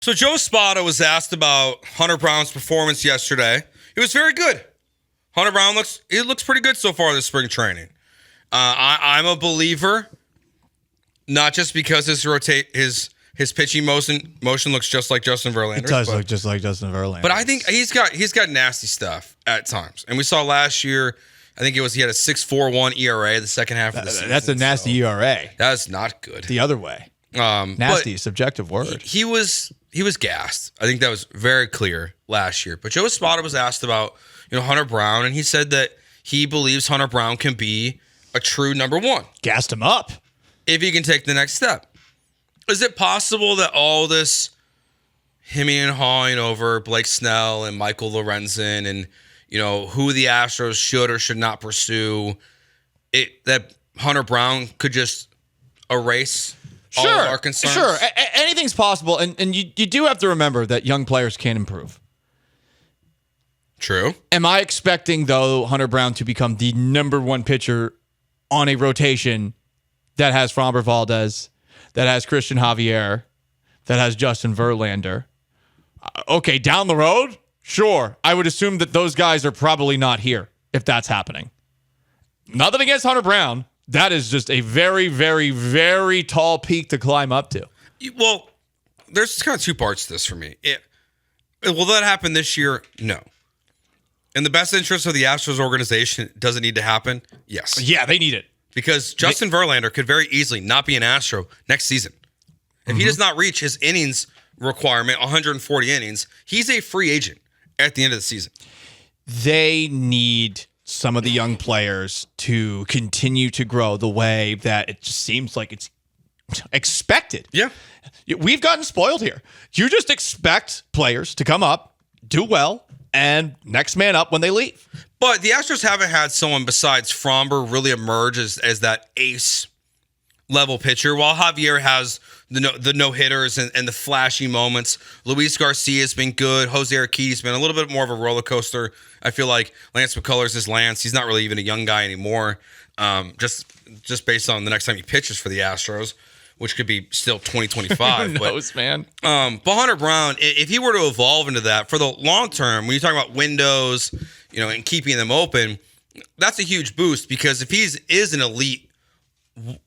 So Joe Espada was asked about Hunter Brown's performance yesterday. It was very good. Hunter Brown looks pretty good so far this spring training. I'm a believer, not just because his pitching motion looks just like Justin Verlander's. It does look just like Justin Verlander. But I think he's got nasty stuff at times. And we saw last year, I think he had a 6.41 ERA the second half of the season. That's a nasty ERA. That's not good. The other way. Nasty, subjective word. He was gassed. I think that was very clear last year. But Joe Espada was asked about Hunter Brown, and he said that he believes Hunter Brown can be a true number one. Gassed him up. If he can take the next step. Is it possible that all this hemming and hawing over Blake Snell and Michael Lorenzen and who the Astros should or should not pursue, that Hunter Brown could just erase all of our concerns? Sure. Anything's possible, and you do have to remember that young players can improve. True. Am I expecting, though, Hunter Brown to become the number one pitcher on a rotation that has Framber Valdez, that has Christian Javier, that has Justin Verlander? Okay, down the road, sure. I would assume that those guys are probably not here if that's happening. Nothing against Hunter Brown. That is just a very, very, very tall peak to climb up to. Well, there's kind of two parts to this for me. Will that happen this year? No. In the best interest of the Astros organization, does it need to happen? Yes. Yeah, they need it. Because Justin Verlander could very easily not be an Astro next season. If he does not reach his innings requirement, 140 innings, he's a free agent at the end of the season. They need some of the young players to continue to grow the way that it just seems like it's expected. Yeah. We've gotten spoiled here. You just expect players to come up, do well, and next man up when they leave. But the Astros haven't had someone besides Framber really emerge as that ace level pitcher. While Javier has the no-hitters and the flashy moments, Luis Garcia's been good. Jose Urquidy's been a little bit more of a roller coaster. I feel like Lance McCullers is Lance. He's not really even a young guy anymore. Just based on the next time he pitches for the Astros, which could be still 2025. Who knows, man? But Hunter Brown, if he were to evolve into that for the long term, when you talk about windows, and keeping them open, that's a huge boost, because if he is an elite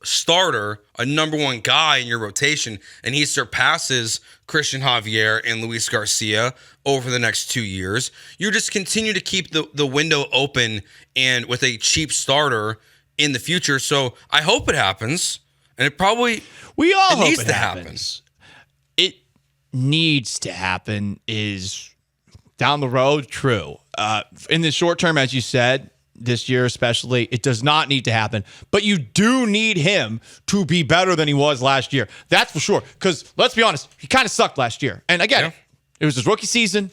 starter, a number one guy in your rotation, and he surpasses Christian Javier and Luis Garcia over the next 2 years, you just continue to keep the window open and with a cheap starter in the future. So I hope it happens. And it probably needs to happen. It needs to happen is down the road, true. In the short term, as you said, this year especially, it does not need to happen. But you do need him to be better than he was last year. That's for sure. Because let's be honest, he kind of sucked last year. And again, it was his rookie season,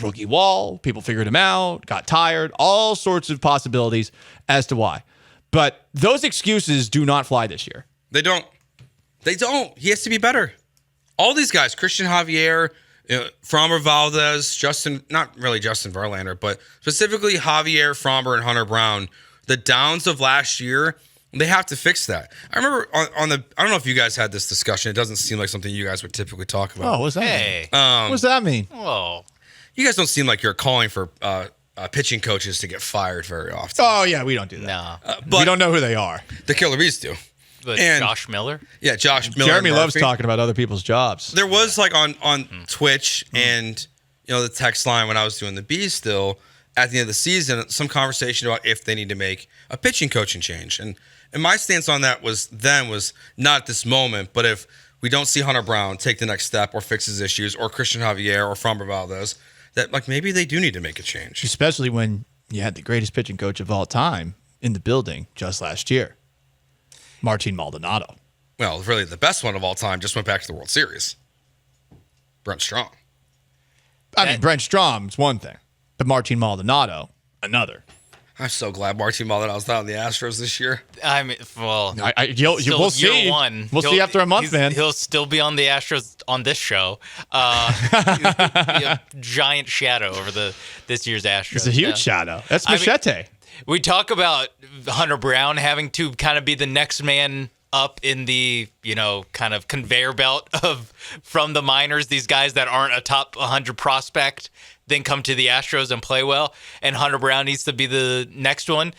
rookie wall. People figured him out, got tired, all sorts of possibilities as to why. But those excuses do not fly this year. They don't. He has to be better. All these guys, Christian Javier, Framber Valdez, not really Justin Verlander, but specifically Javier, Framber, and Hunter Brown, the downs of last year, they have to fix that. I remember I don't know if you guys had this discussion. It doesn't seem like something you guys would typically talk about. Oh, what's that mean? What does that mean? Whoa. You guys don't seem like you're calling for pitching coaches to get fired very often. Oh, yeah, we don't do that. No. But we don't know who they are. The Killer Bees do. But And- Josh Miller? Yeah, Josh Miller. Jeremy and loves Murphy. talking about other people's jobs. There was like on Twitch and the text line when I was doing the Bees still at the end of the season, some conversation about if they need to make a pitching coaching change. And my stance on that was not at this moment, but if we don't see Hunter Brown take the next step or fix his issues, or Christian Javier or Framber Valdez, that like maybe they do need to make a change. Especially when you had the greatest pitching coach of all time in the building just last year, Martin Maldonado. Well, really the best one of all time just went back to the World Series. Brent Strom. I mean, Brent Strom's one thing, but Martin Maldonado, another. I'm so glad Martin Maldonado's not on the Astros this year. I mean, well, We'll see. Year one. We'll see after a month, man. He'll still be on the Astros on this show. Giant shadow over this year's Astros. It's a huge shadow. That's Machete. We talk about Hunter Brown having to kind of be the next man up in the, kind of conveyor belt from the minors, these guys that aren't a top 100 prospect, then come to the Astros and play well, and Hunter Brown needs to be the next one.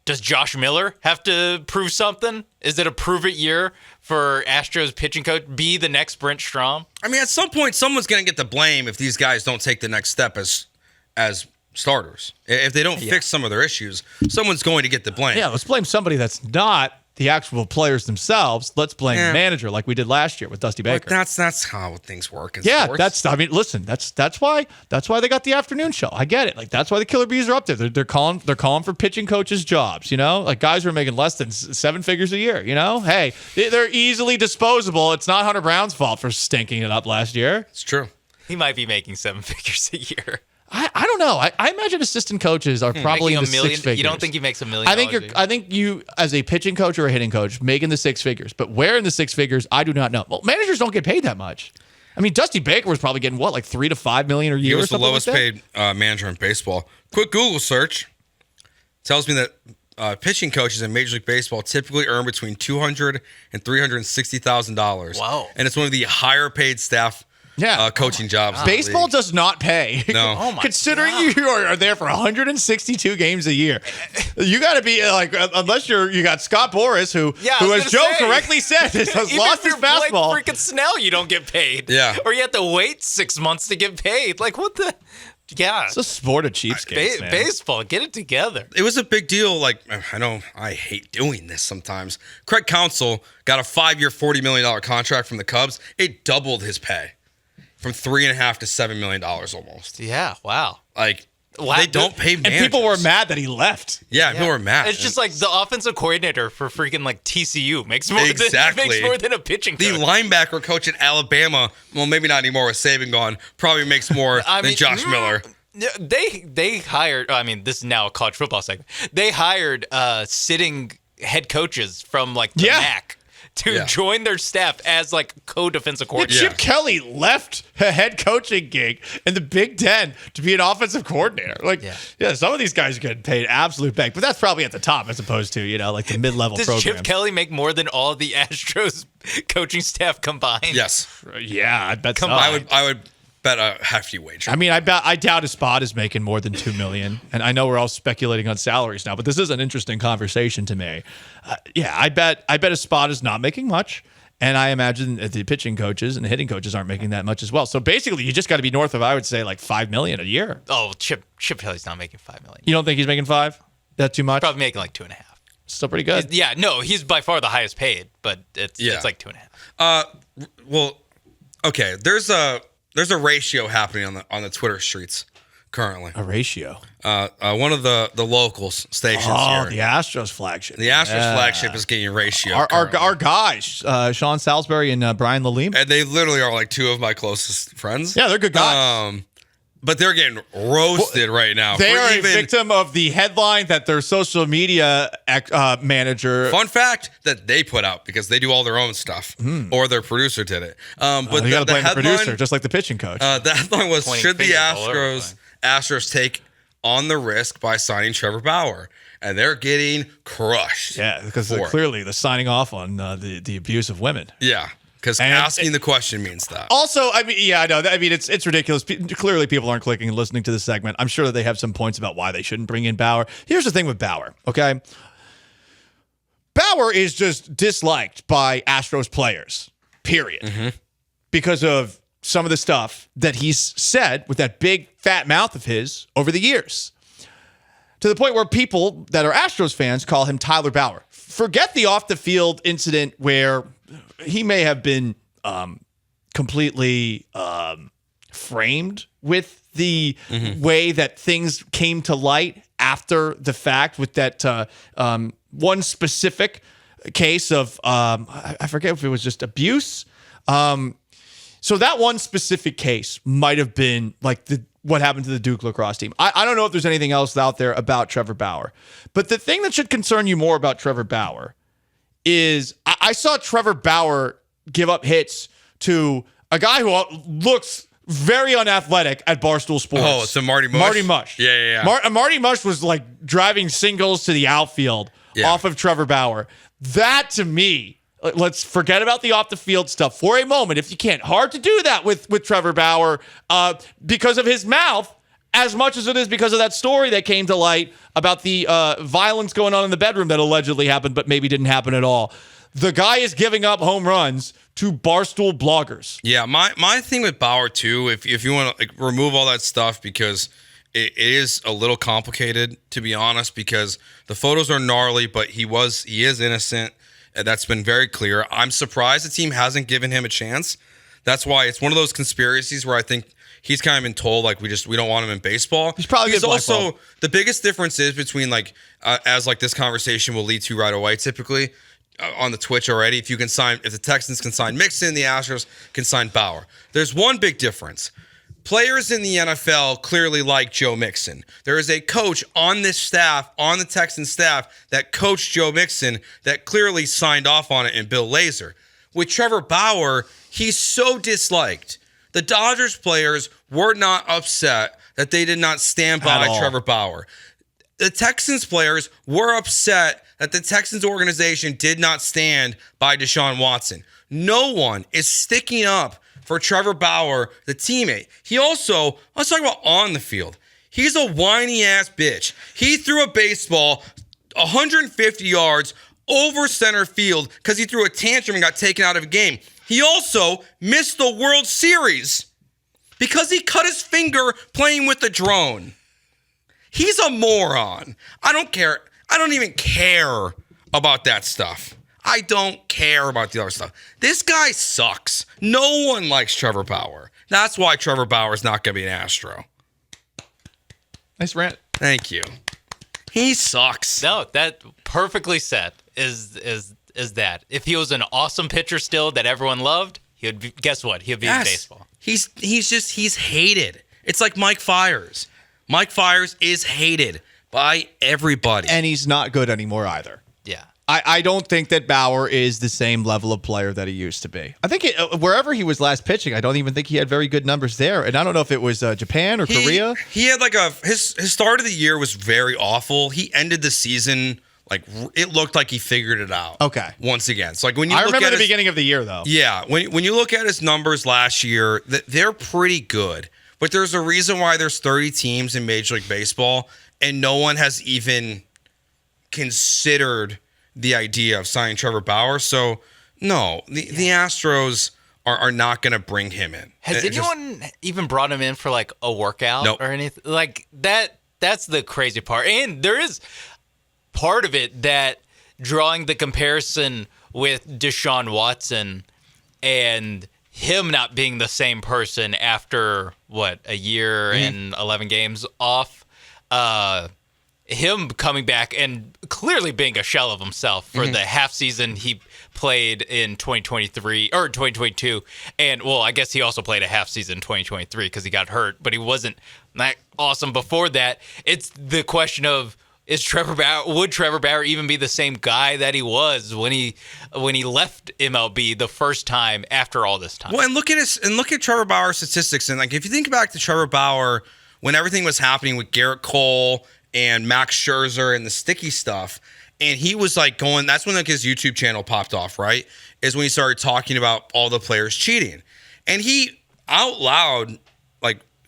Does Josh Miller have to prove something? Is it a prove-it year for Astros pitching coach? Be the next Brent Strom? I mean, at some point, someone's going to get the blame if these guys don't take the next step as starters. If they don't fix some of their issues, someone's going to get the blame. Yeah, let's blame somebody that's not the actual players themselves. Let's blame the manager like we did last year with Dusty Baker. But that's how things work in sports. Listen, that's why they got the afternoon show. I get it. Like, that's why the Killer Bees are up there. They're calling for pitching coaches' jobs, like guys who are making less than 7 figures a year, Hey, they're easily disposable. It's not Hunter Brown's fault for stinking it up last year. It's true. He might be making 7 figures a year. I don't know. I imagine assistant coaches are probably in the 6 figures. You don't think he makes $1 million? I think you, as a pitching coach or a hitting coach, making the 6 figures. But where in the 6 figures, I do not know. Well, managers don't get paid that much. I mean, Dusty Baker was probably getting like $3 to $5 million a year. He was the or something lowest paid manager in baseball. Quick Google search tells me that pitching coaches in Major League Baseball typically earn between $200,000 and $360,000. Wow! And it's one of the higher paid staff. Coaching jobs. Baseball does not pay. No. Oh my Considering God. you are there for 162 games a year, you got to be like, unless you got Scott Boras, who as Joe correctly said, has lost his fastball. Like freaking Snell, you don't get paid. Yeah. Or you have to wait 6 months to get paid. Like, what the? Yeah. It's a sport of cheapskates, man. Baseball, get it together. It was a big deal. Like, I know I hate doing this sometimes. Craig Counsell got a 5-year, $40 million contract from the Cubs. It doubled his pay. From $3.5 to $7 million almost. Yeah, wow. Like, they don't pay managers. And people were mad that he left. Yeah, people were mad. It's just like the offensive coordinator for freaking like TCU makes more than a pitching coach. The linebacker coach at Alabama, well, maybe not anymore with Saban gone, probably makes more than Josh Miller. They hired, this is now a college football segment. They hired sitting head coaches from like the MAC. To join their staff as like co-defensive coordinator. Chip Kelly left a head coaching gig in the Big Ten to be an offensive coordinator. Some of these guys are getting paid absolute bank, but that's probably at the top as opposed to, like the mid-level Does program. Chip Kelly make more than all the Astros coaching staff combined? Yes. Yeah, I bet so. I would bet a hefty wager. I mean, I doubt his spot is making more than $2 million, and I know we're all speculating on salaries now, but this is an interesting conversation to me. I bet his spot is not making much, and I imagine that the pitching coaches and the hitting coaches aren't making that much as well. So basically, you just got to be north of, I would say, like $5 million a year. Oh, Chip Kelly's not making $5 million. You don't think he's making $5 million? That's too much. Probably making like 2.5. Still pretty good. He's by far the highest paid, but it's like 2.5. Well, okay. There's a ratio happening on the Twitter streets currently. A ratio. One of the local stations here. The Astros flagship. The Astros flagship is getting a ratio. Our guys, Sean Salisbury and Brian Lalime. And they literally are like two of my closest friends. Yeah, they're good guys. But they're getting roasted right now. They are a victim of the headline that their social media manager. Fun fact that they put out because they do all their own stuff, or their producer did it. But you got to blame the headline, producer, just like the pitching coach. The headline was: Pointing should the fingers all over Astros take on the risk by signing Trevor Bauer? And they're getting crushed. Yeah, because clearly the signing off on the abuse of women. Yeah. Because asking the question means that. Also, I mean, I know. I mean, it's ridiculous. Clearly, people aren't clicking and listening to this segment. I'm sure that they have some points about why they shouldn't bring in Bauer. Here's the thing with Bauer, okay? Bauer is just disliked by Astros players, period. Because of some of the stuff that he's said with that big fat mouth of his over the years. To the point where people that are Astros fans call him Tyler Bauer. Forget the off-the-field incident where he may have been completely framed with the way that things came to light after the fact with that one specific case of, I forget if it was just abuse. So that one specific case might have been like what happened to the Duke lacrosse team. I don't know if there's anything else out there about Trevor Bauer. But the thing that should concern you more about Trevor Bauer is I saw Trevor Bauer give up hits to a guy who looks very unathletic at Barstool Sports. Oh, so Marty Mush? Marty Mush. Yeah. Marty Mush was like driving singles to the outfield off of Trevor Bauer. That to me, let's forget about the off the field stuff for a moment, if you can. Hard to do that with Trevor Bauer because of his mouth, as much as it is because of that story that came to light about the violence going on in the bedroom that allegedly happened, but maybe didn't happen at all. The guy is giving up home runs to Barstool bloggers. Yeah, my thing with Bauer too, if you want to remove all that stuff, because it is a little complicated, to be honest, because the photos are gnarly, but he is innocent. And that's been very clear. I'm surprised the team hasn't given him a chance. That's why it's one of those conspiracies where I think he's kind of been told, like, we don't want him in baseball. He's probably also the biggest difference is between as this conversation will lead to right away, typically on the Twitch already. If the Texans can sign Mixon, the Astros can sign Bauer. There's one big difference. Players in the NFL clearly like Joe Mixon. There is a coach on this staff, on the Texans staff, that coached Joe Mixon that clearly signed off on it in Bill Lazor. With Trevor Bauer, he's so disliked. The Dodgers players were not upset that they did not stand by Trevor Bauer. The Texans players were upset that the Texans organization did not stand by Deshaun Watson. No one is sticking up for Trevor Bauer, the teammate. He also, let's talk about on the field. He's a whiny ass bitch. He threw a baseball 150 yards over center field because he threw a tantrum and got taken out of a game. He also missed the World Series because he cut his finger playing with the drone. He's a moron. I don't care. I don't even care about that stuff. I don't care about the other stuff. This guy sucks. No one likes Trevor Bauer. That's why Trevor Bauer is not going to be an Astro. Nice rant. Thank you. He sucks. No, that perfectly said is that. If he was an awesome pitcher still that everyone loved, he would be, guess what? He'd be in baseball. He's hated. It's like Mike Fiers. Mike Fiers is hated by everybody. And he's not good anymore either. Yeah. I don't think that Bauer is the same level of player that he used to be. I think wherever he was last pitching, I don't even think he had very good numbers there. And I don't know if it was Japan or Korea. He had his start of the year was very awful. He ended the season it looked like he figured it out. Okay. Once again. So when you I look remember at the beginning of the year though. Yeah. When you look at his numbers last year, they're pretty good. But there's a reason why there's 30 teams in Major League Baseball and no one has even considered the idea of signing Trevor Bauer. So, no, the Astros are not going to bring him in. Has anyone even brought him in for a workout or anything? That's the crazy part. And there is part of it that drawing the comparison with Deshaun Watson and him not being the same person after, a year and 11 games off, him coming back and clearly being a shell of himself for the half season he played in 2023 or 2022. And, I guess he also played a half season in 2023 because he got hurt, but he wasn't that awesome before that. It's the question of, would Trevor Bauer even be the same guy that he was when he left MLB the first time after all this time? Well, and look at Trevor Bauer's statistics. And if you think back to Trevor Bauer when everything was happening with Garrett Cole and Max Scherzer and the sticky stuff, and he was going, that's when his YouTube channel popped off, right? Is when he started talking about all the players cheating. And he out loud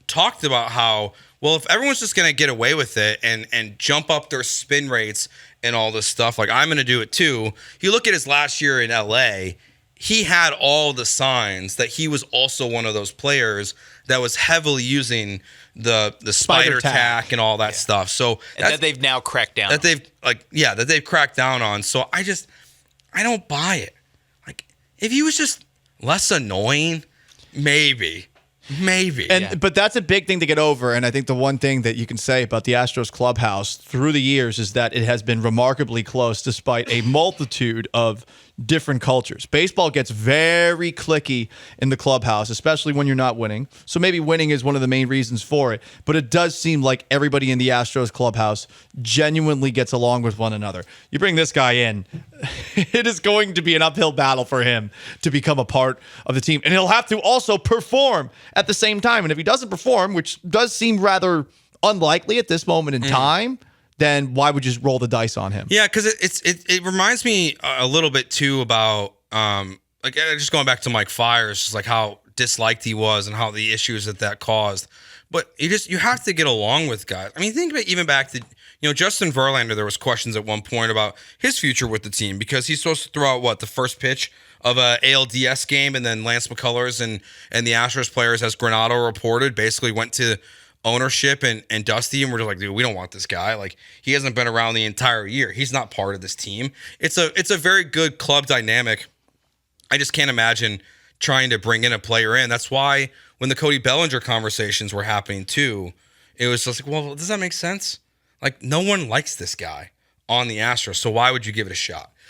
talked about how, if everyone's just going to get away with it and jump up their spin rates and all this stuff, I'm going to do it too. You look at his last year in LA, he had all the signs that he was also one of those players that was heavily using the spider tack and all that stuff. So that they've now cracked down. That they've cracked down on. So I don't buy it. If he was just less annoying, maybe. But that's a big thing to get over. And I think the one thing that you can say about the Astros clubhouse through the years is that it has been remarkably close despite a multitude of different cultures. Baseball gets very cliquey in the clubhouse, especially when you're not winning. So maybe winning is one of the main reasons for it. But it does seem like everybody in the Astros clubhouse genuinely gets along with one another. You bring this guy in, it is going to be an uphill battle for him to become a part of the team. And he'll have to also perform at the same time. And if he doesn't perform, which does seem rather unlikely at this moment in time, then why would you just roll the dice on him? Yeah, because it reminds me a little bit too about like just going back to Mike Fiers, just like how disliked he was and how the issues that caused. But you have to get along with guys. I mean, think about even back to Justin Verlander. There was questions at one point about his future with the team because he's supposed to throw out the first pitch of a ALDS game, and then Lance McCullers and the Astros players, as Granado reported, basically went to ownership and Dusty, and we're just like, dude, we don't want this guy. Like, he hasn't been around the entire year. He's not part of this team. It's a very good club dynamic. I just can't imagine trying to bring in a player in. That's why when the Cody Bellinger conversations were happening too, it was just like, well, does that make sense? Like, no one likes this guy on the Astros, so why would you give it a shot?